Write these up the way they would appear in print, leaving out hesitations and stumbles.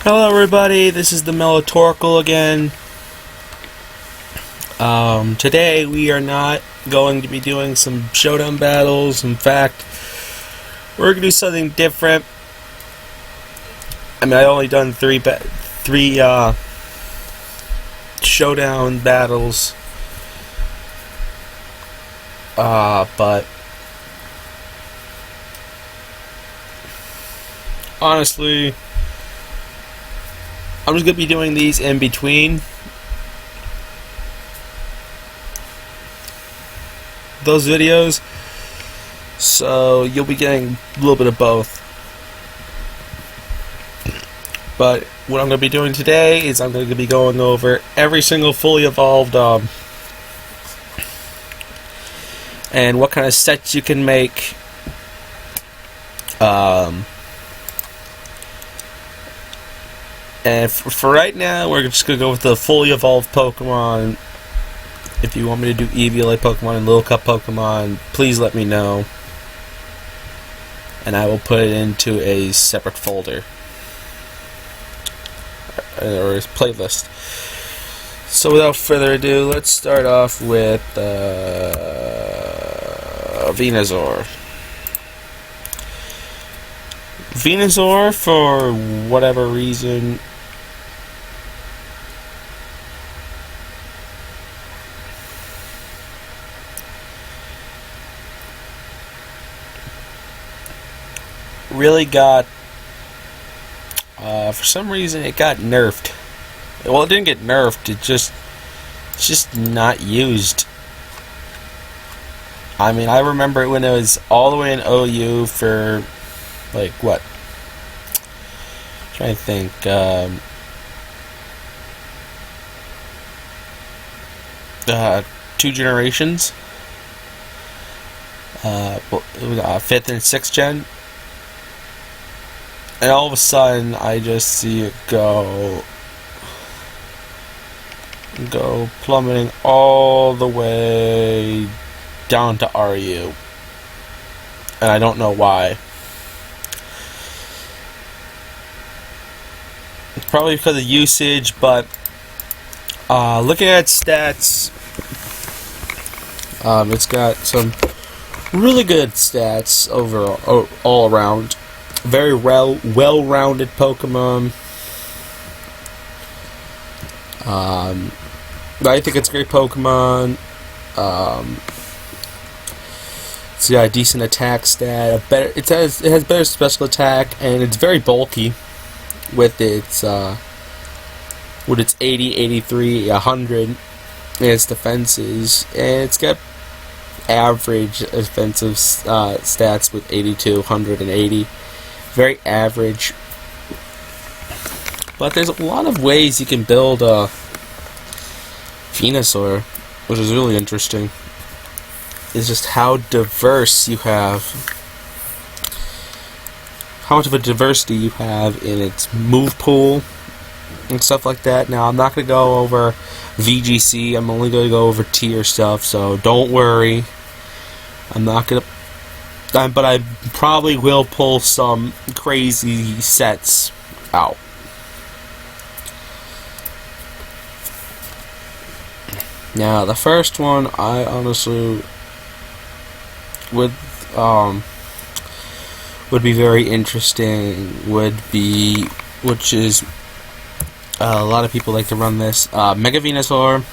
Hello everybody, this is the Mellotorcal again. Today we are not going to be doing some showdown battles. In fact, we're going to do something different. I mean, I only done three showdown battles. But honestly, I'm just going to be doing these in between those videos, so you'll be getting a little bit of both. But what I'm going to be doing today is I'm going to be going over every single fully evolved and what kind of sets you can make. And for right now, we're just going to go with the fully evolved Pokemon. If you want me to do EVLA Pokemon and Little Cup Pokemon, please let me know. And I will put it into a separate folder. Or a playlist. So without further ado, let's start off with Venusaur. Venusaur, for whatever reason, really got, for some reason it got nerfed. Well, it didn't get nerfed, it's just not used. I mean, I remember it when it was all the way in OU for, like, what? I'm trying to think, 2 generations. It was 5th and 6th gen. And all of a sudden, I just see it go plummeting all the way down to RU. And I don't know why. It's probably because of usage, but looking at stats, it's got some really good stats overall, all around. Very well-rounded Pokemon. I think it's a great Pokemon. It's got a decent attack stat. It has better special attack, and it's very bulky with its 80, 83, 100 in its defenses, and it's got average offensive stats with 82, 100, and 80. Very average. But there's a lot of ways you can build a Venusaur, which is really interesting. It's just how diverse you have. How much of a diversity you have in its move pool and stuff like that. Now, I'm not going to go over VGC. I'm only going to go over tier stuff, so don't worry. I'm not going to... but I probably will pull some crazy sets out. Now, the first one I honestly would be very interesting, which is a lot of people like to run this. Mega Venusaur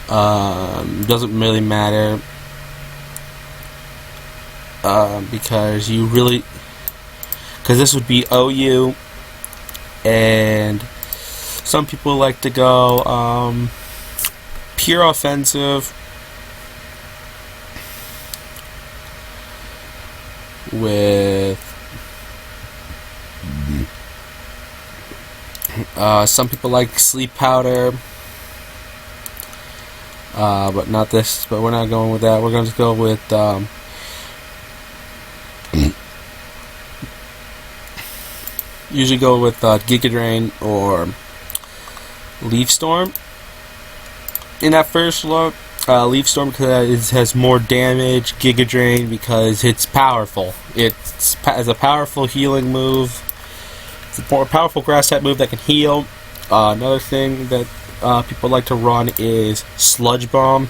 doesn't really matter. Because this would be OU, and some people like to go pure offensive with some people like Sleep Powder, but not this. But we're not going with that. We're going to go with usually go with Giga Drain or Leaf Storm. In that first look, Leaf Storm because it has more damage, Giga Drain because it's powerful. It has a powerful healing move. It's a more powerful grass type move that can heal. Another thing that people like to run is Sludge Bomb.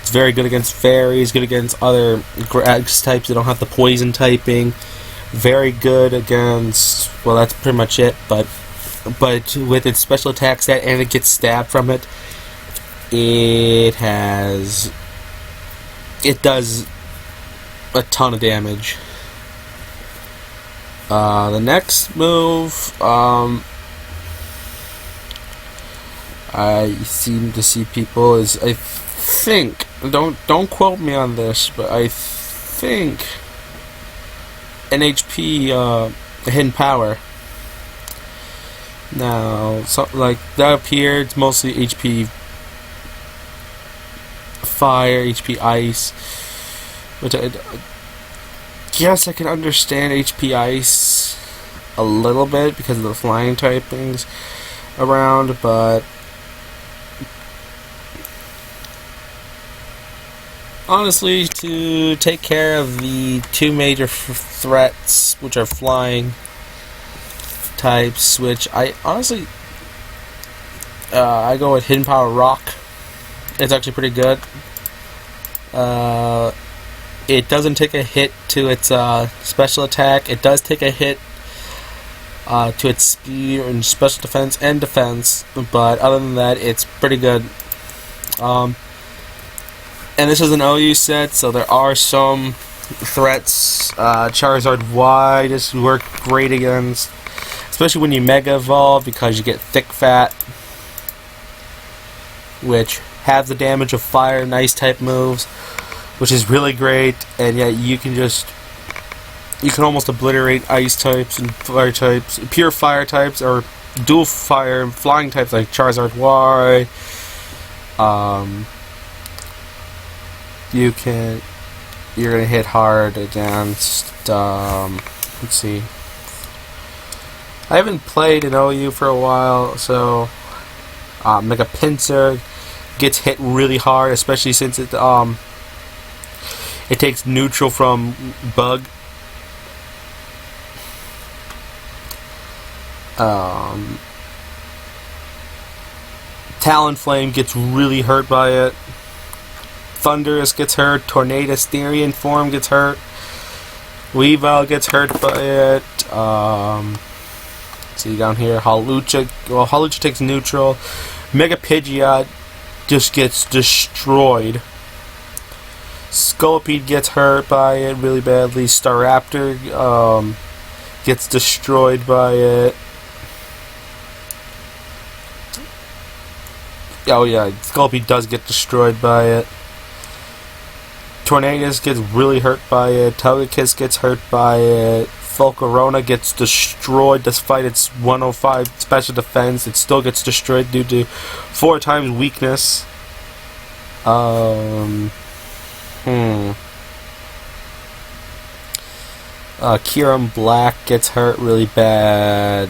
It's very good against fairies, good against other grass types that don't have the poison typing. Very good against, well, that's pretty much it, but with its special attack stat and it gets stabbed from it, it does a ton of damage. The next move, I seem to see people is, I think, don't quote me on this, but I think an HP hidden power. Now, something like that up here, it's mostly HP fire, HP ice, which I guess I can understand HP ice a little bit because of the flying typings around, but honestly, to take care of the two major threats, which are flying types, which I honestly I go with Hidden Power Rock. It's actually pretty good. It doesn't take a hit to its special attack. It does take a hit to its speed and special defense and defense, but other than that, it's pretty good. And this is an OU set, so there are some threats. Charizard Y just work great against, especially when you Mega Evolve, because you get Thick Fat, which have the damage of fire and ice type moves, which is really great. And yet you can almost obliterate ice types and fire types, pure fire types, or dual fire and flying types like Charizard Y. You're gonna hit hard against, let's see, I haven't played an OU for a while, so Mega Pinsir gets hit really hard, especially since it takes neutral from Bug. Talonflame gets really hurt by it. Thundurus gets hurt. Tornadus Therian form gets hurt. Weavile gets hurt by it. See down here, Hawlucha. Well, Hawlucha takes neutral. Mega Pidgeot just gets destroyed. Scolipede gets hurt by it really badly. Staraptor gets destroyed by it. Oh yeah, Scolipede does get destroyed by it. Tornadus gets really hurt by it. Togekiss gets hurt by it. Volcarona gets destroyed despite its 105 special defense. It still gets destroyed due to 4 times weakness. Kyurem Black gets hurt really bad.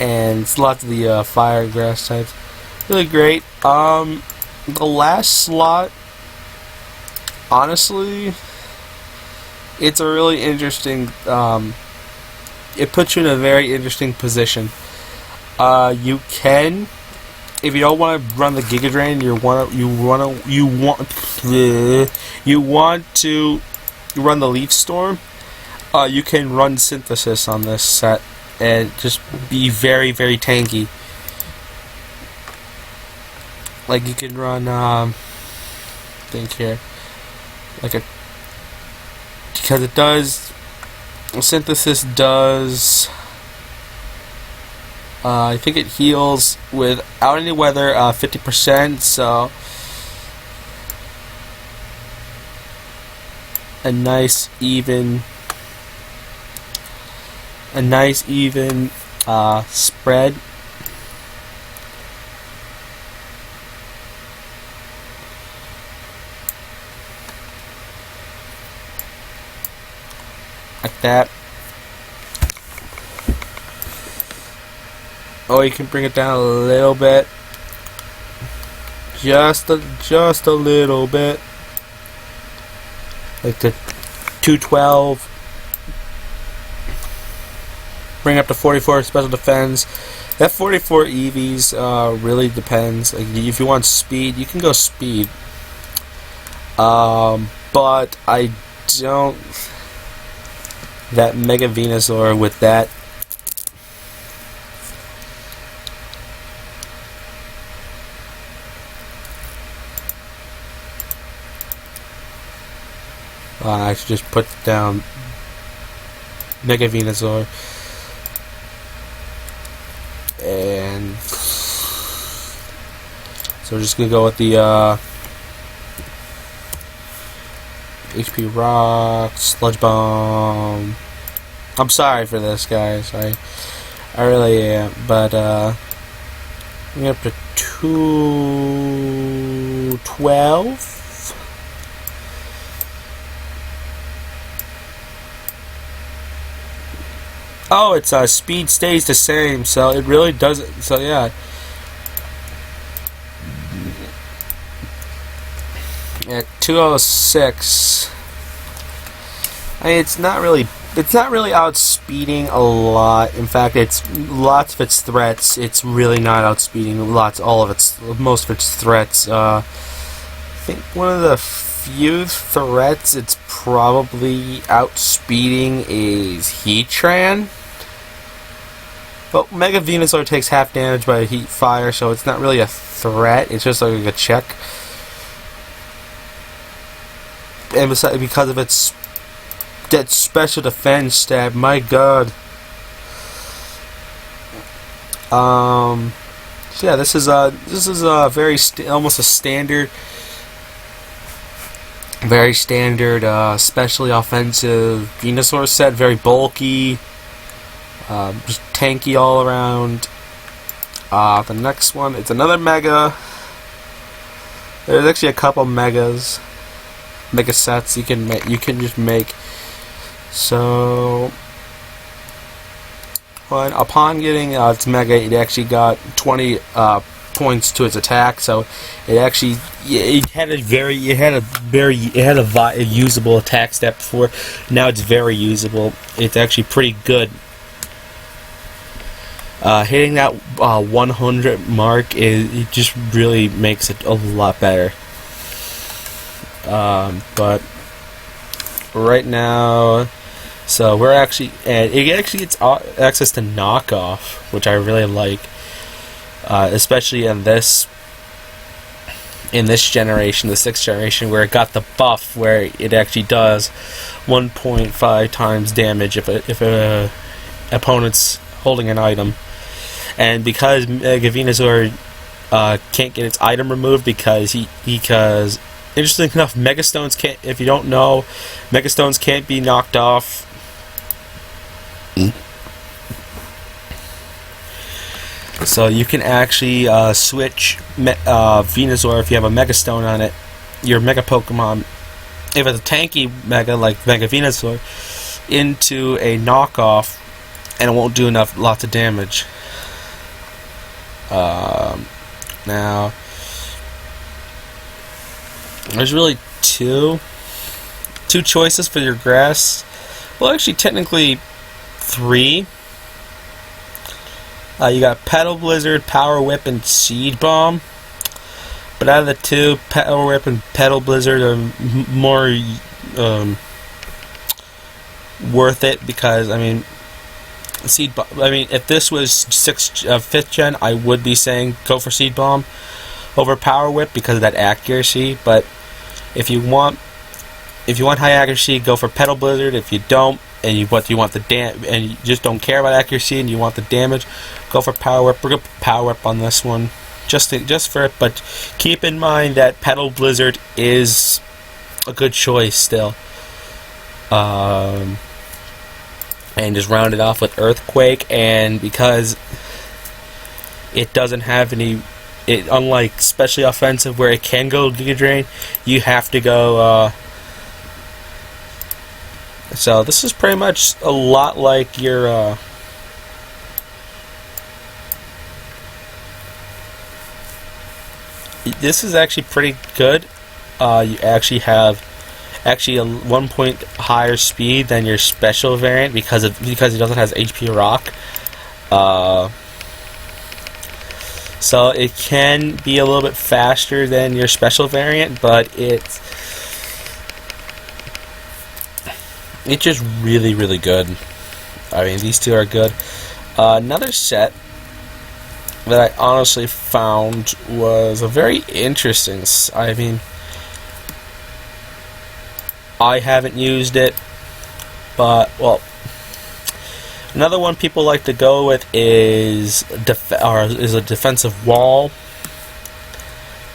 And lots of the fire grass types. Really great. The last slot, honestly, it's a really interesting, it puts you in a very interesting position. You can, if you don't want to run the Giga Drain, you want to run the Leaf Storm, you can run Synthesis on this set and just be very, very tanky. Like you can run, think here, like because it does, Synthesis does, I think it heals without any weather, 50%, so a nice even spread. Like that. Oh, you can bring it down a little bit. just a little bit. Like the 212. Bring up to 44 special defense. That 44 EVs really depends. Like if you want speed, you can go speed. But I don't. That Mega Venusaur with that. I should just put down Mega Venusaur. And so we're just gonna go with the HP Rock, Sludge Bomb. I'm sorry for this, guys. I really am, but we're up to 212. Oh, it's speed stays the same, so it really doesn't. So yeah, at 206. I mean, it's not really outspeeding a lot. In fact, it's lots of its threats. It's really not outspeeding most of its threats. I think one of the few threats it's probably outspeeding is Heatran. But Mega Venusaur takes half damage by Heat Fire, so it's not really a threat. It's just like a check. And besides, because of its that special defense stab, my god. So yeah, this is a very almost a standard. Very standard, especially offensive Venusaur set. Very bulky, just tanky all around. The next one, it's another Mega. There's actually a couple Mega sets you can just make. So, upon getting its Mega, it actually got 20 points to its attack, so it actually it had a usable attack step before. Now it's very usable. It's actually pretty good. Hitting that 100 mark it just really makes it a lot better. But right now, so we're actually it actually gets access to knockoff, which I really like. Especially in this generation, the 6th generation, where it got the buff where it actually does 1.5 times damage if a opponent's holding an item. And because Mega Venusaur can't get its item removed because interesting enough, Megastones can't. If you don't know, Megastones can't be knocked off. So you can actually switch Venusaur if you have a Megastone on it, your Mega Pokemon, if it's a tanky Mega like Mega Venusaur, into a knockoff, and it won't do lots of damage. Now, there's really two choices for your grass. Well, actually, technically 3. You got Petal Blizzard, Power Whip, and Seed Bomb. But out of the 2, Power Whip and Petal Blizzard are more worth it because, I mean, if this was 5th gen, I would be saying go for Seed Bomb over Power Whip because of that accuracy. But if you want high accuracy, go for Petal Blizzard. If you don't, and you want and you just don't care about accuracy and you want the damage, go for Power Whip. We're gonna put Power Whip on this one, just for it. But keep in mind that Petal Blizzard is a good choice still. And just round it off with Earthquake, and because it doesn't have unlike especially offensive where it can go Giga Drain, you have to go. So this is pretty much a lot like your this is actually pretty good. You actually have a 1 point higher speed than your special variant because it doesn't have HP Rock. So it can be a little bit faster than your special variant, but it's just really, really good. I mean, these two are good. Another set that I honestly found was a very interesting. I mean, I haven't used it, but well, another one people like to go with is a defensive wall,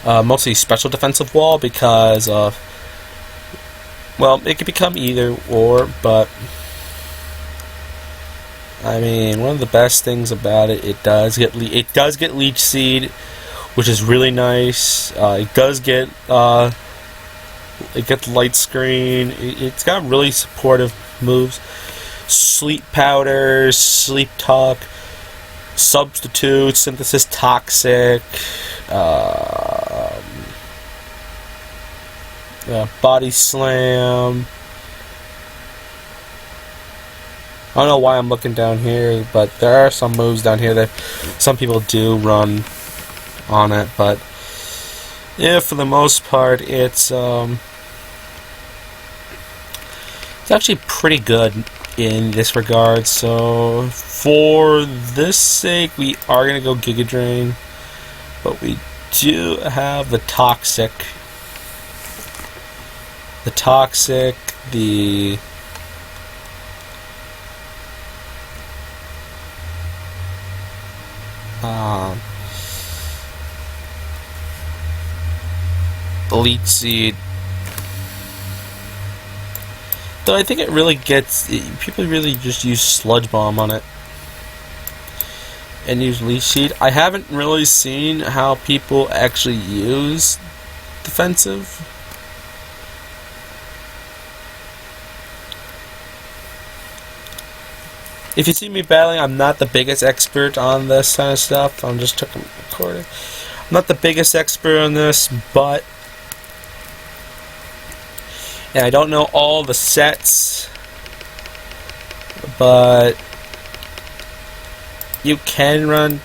mostly special defensive wall, because of, well, it could become either or, but I mean, one of the best things about it, it does get leech seed, which is really nice. It does get light screen. It's got really supportive moves. Sleep powder, sleep talk, substitute, synthesis toxic, body slam. I don't know why I'm looking down here, but there are some moves down here that some people do run on it, but yeah, for the most part, it's actually pretty good in this regard. So for this sake, we are gonna go Giga Drain, but we do have the toxic, the Elite Seed. Though I think it really people really just use Sludge Bomb on it and use Leech Seed. I haven't really seen how people actually use defensive. If you see me battling, I'm not the biggest expert on this kind of stuff. I'm just recording. I'm not the biggest expert on this, but and I don't know all the sets, but you can run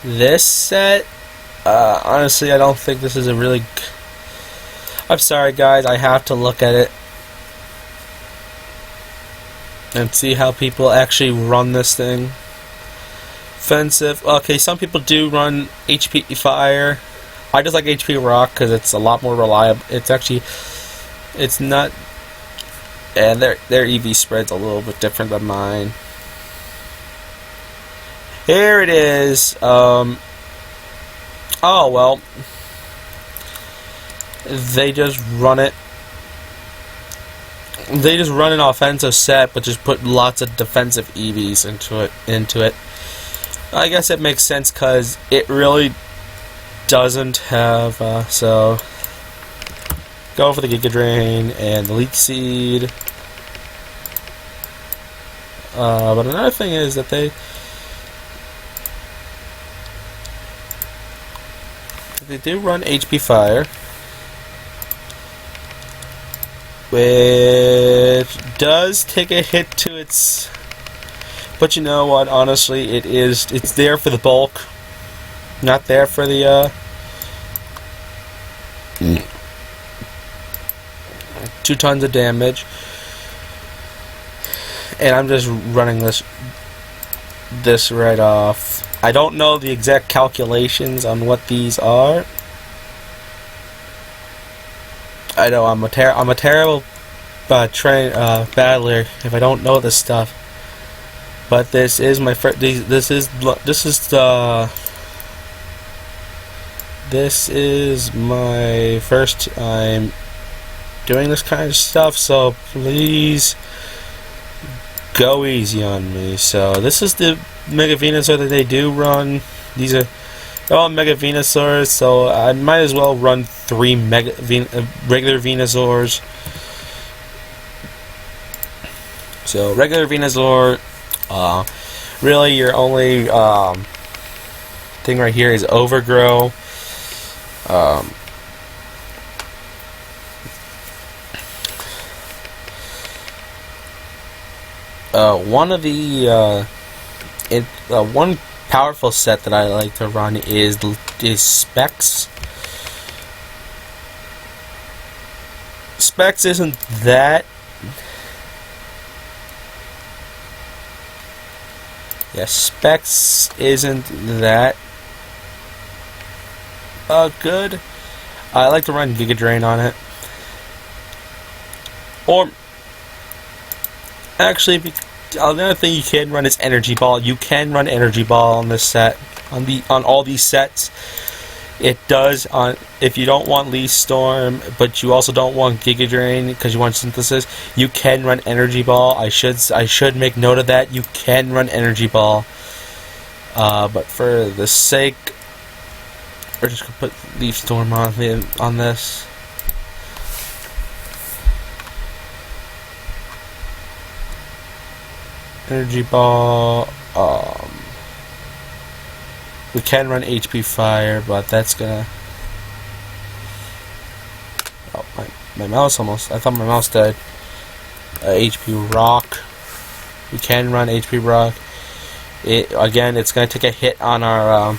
this set. Honestly, I don't think this is a really... I'm sorry guys, I have to look at it and see how people actually run this thing. Offensive. Okay, some people do run HP Fire. I just like HP Rock because it's a lot more reliable. It's actually, it's not, and their EV spread's a little bit different than mine. Here it is. Oh well, they just run it. They just run an offensive set, but just put lots of defensive EVs into it. I guess it makes sense because it really doesn't have, so go for the Giga Drain and the Leech Seed. But another thing is that they do run HP Fire, which does take a hit to its, but you know what, honestly, it's there for the bulk, not there for the 2 tons of damage. And I'm just running this right off. I don't know the exact calculations on what these are. I know I'm a terrible battler if I don't know this stuff. But this is my first. This is my first time doing this kind of stuff, so please go easy on me. So this is the Mega Venusaur that they do run. These are all Mega Venusaurs, so I might as well run 3 regular Venusaurs. So regular Venusaur, really you're only thing right here is Overgrow. One of the one powerful set that I like to run is Specs. Specs isn't that. Yeah, Specs isn't that good. I like to run Giga Drain on it. Or actually, another thing you can run is Energy Ball. You can run Energy Ball on this set, on all these sets. It does on if you don't want Leaf Storm, but you also don't want Giga Drain because you want Synthesis. You can run Energy Ball. I should make note of that. You can run Energy Ball, but for the sake, we're just gonna put Leaf Storm on this. Energy Ball. We can run HP Fire, but that's gonna. Oh, my mouse almost. I thought my mouse died. HP Rock. We can run HP Rock. Again, it's gonna take a hit on our.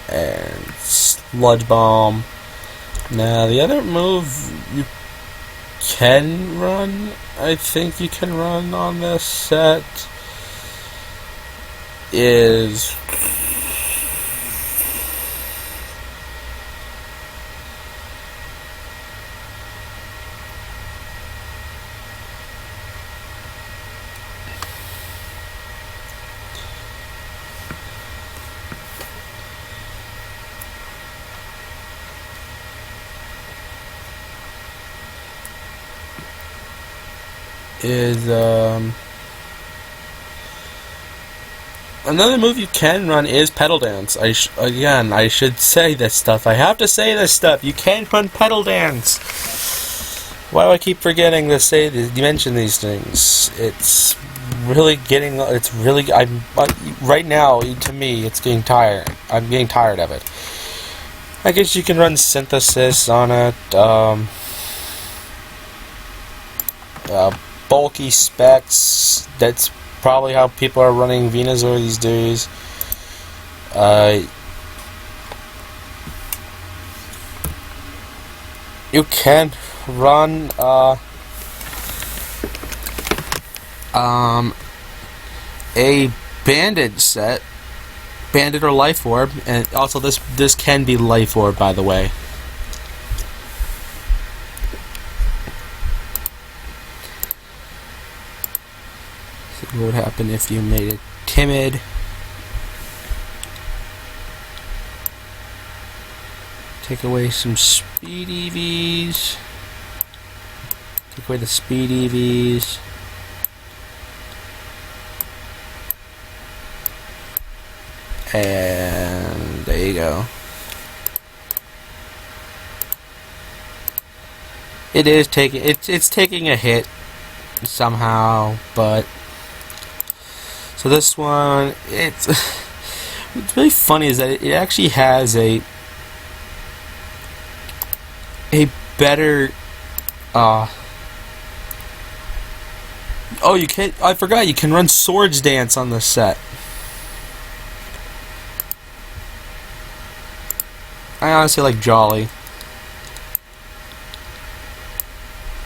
And Sludge Bomb. Now, the other move you can run, I think you can run on this set, is another move you can run is Pedal Dance. Again, I should say this stuff. I have to say this stuff. You can run Pedal Dance. Why do I keep forgetting to mention these things? It's really getting. It's really. Right now, to me, it's getting tired. I'm getting tired of it. I guess you can run Synthesis on it. Bulky Specs. That's probably how people are running Venusaur these days. You can run a Bandit set, Bandit or Life Orb, and also this can be Life Orb, by the way. What would happen if you made it Timid? Take away some speed EVs. Take away the speed EVs. And there you go. It is taking it's taking a hit somehow, but so this one, it's what's really funny is that it actually has a better oh, you can I forgot you can run Swords Dance on this set. I honestly like Jolly.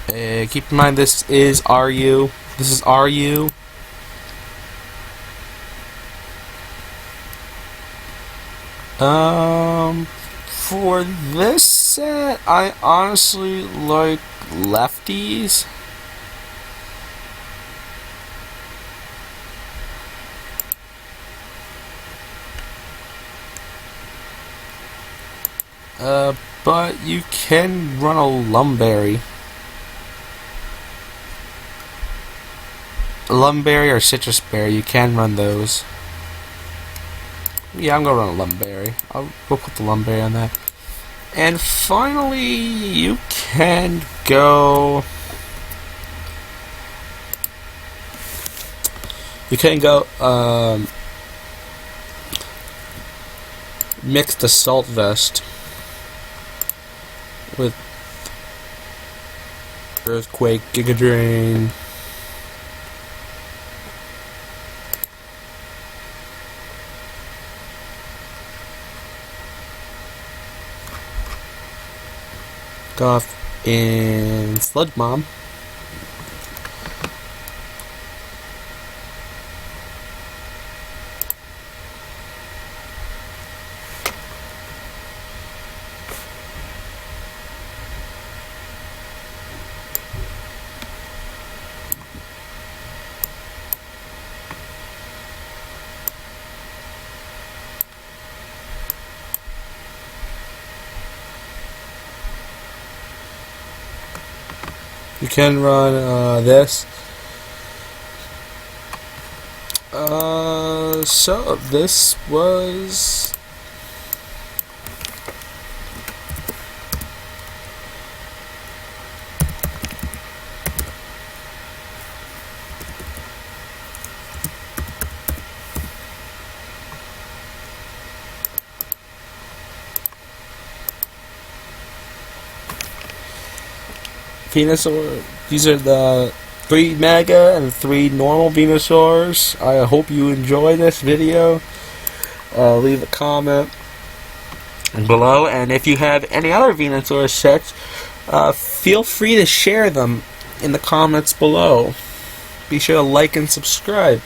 Keep in mind this is RU. This is RU. For this set, I honestly like lefties. But you can run a Lumberry. Lumberry or Citrus Berry, you can run those. Yeah, I'm gonna run a Lumberry. We'll put the Lumberry on that. And finally, you can go You can go mix the Salt Vest with Earthquake, Giga Drain, off in Sludge Bomb. You can run this. So this was Venusaur. These are the 3 Mega and 3 normal Venusaurs. I hope you enjoy this video. Leave a comment below, and if you have any other Venusaur sets, feel free to share them in the comments below. Be sure to like and subscribe,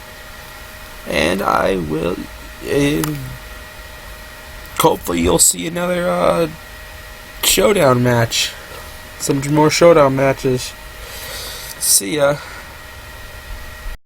and I will. Hopefully, you'll see another showdown match. Some more showdown matches. See ya.